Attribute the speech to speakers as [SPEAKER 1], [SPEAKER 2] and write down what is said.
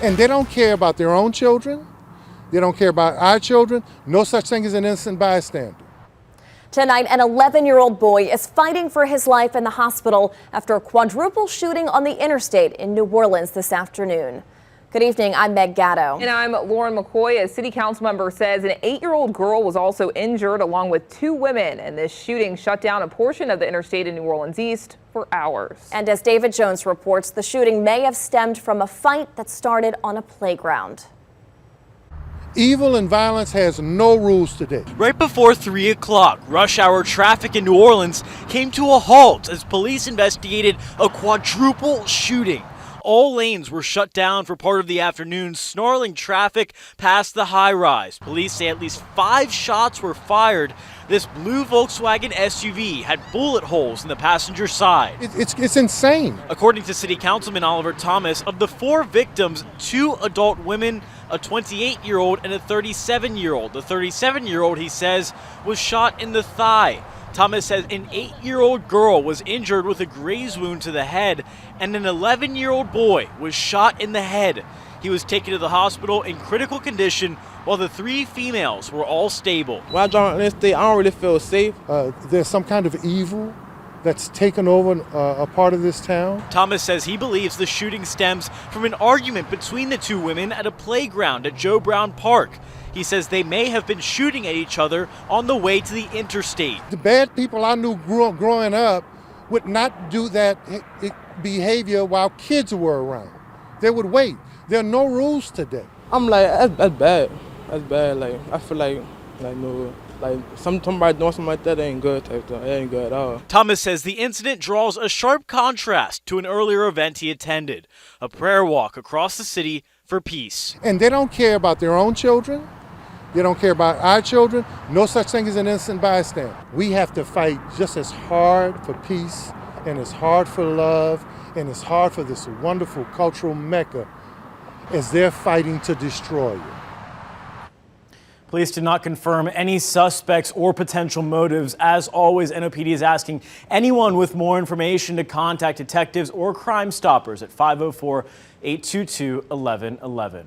[SPEAKER 1] And they don't care about their own children. They don't care about our children. No such thing as an innocent bystander.
[SPEAKER 2] Tonight, an 11-year-old boy is fighting for his life in the hospital after a quadruple shooting on the interstate in New Orleans this afternoon. Good evening, I'm Meg Gatto.
[SPEAKER 3] And I'm Lauren McCoy. A city council member says an 8-year-old girl was also injured along with 2 women, and this shooting shut down a portion of the interstate in New Orleans East for hours.
[SPEAKER 2] And as David Jones reports, the shooting may have stemmed from a fight that started on a playground.
[SPEAKER 1] Evil and violence has no rules today.
[SPEAKER 4] Right before 3 o'clock, rush hour traffic in New Orleans came to a halt as police investigated a quadruple shooting. All lanes were shut down for part of the afternoon, snarling traffic past the high-rise. Police say at least 5 shots were fired. This blue Volkswagen SUV had bullet holes in the passenger side.
[SPEAKER 1] It's insane.
[SPEAKER 4] According to City Councilman Oliver Thomas, of the 4 victims, 2 adult women, a 28-year-old and a 37-year-old. The 37-year-old, he says, was shot in the thigh. Thomas says an 8-year-old girl was injured with a graze wound to the head, and an 11-year-old boy was shot in the head. He was taken to the hospital in critical condition, while the 3 females were all stable.
[SPEAKER 5] When I drive on this state, I don't really feel safe.
[SPEAKER 1] There's some kind of evil that's taken over a part of this town.
[SPEAKER 4] Thomas says he believes the shooting stems from an argument between the 2 women at a playground at Joe Brown Park. He says they may have been shooting at each other on the way to the interstate.
[SPEAKER 1] The bad people I knew growing up would not do that behavior while kids were around. They would wait. There are no rules today.
[SPEAKER 5] I'm like, that's bad. That's bad. Like, I feel like no, like somebody doing something like that ain't good type stuff. It ain't good at all.
[SPEAKER 4] Thomas says the incident draws a sharp contrast to an earlier event he attended, a prayer walk across the city for peace.
[SPEAKER 1] And they don't care about their own children. They don't care about our children. No such thing as an innocent bystander. We have to fight just as hard for peace and as hard for love and as hard for this wonderful cultural mecca as they're fighting to destroy it.
[SPEAKER 6] Police did not confirm any suspects or potential motives. As always, NOPD is asking anyone with more information to contact detectives or Crime Stoppers at 504-822-1111.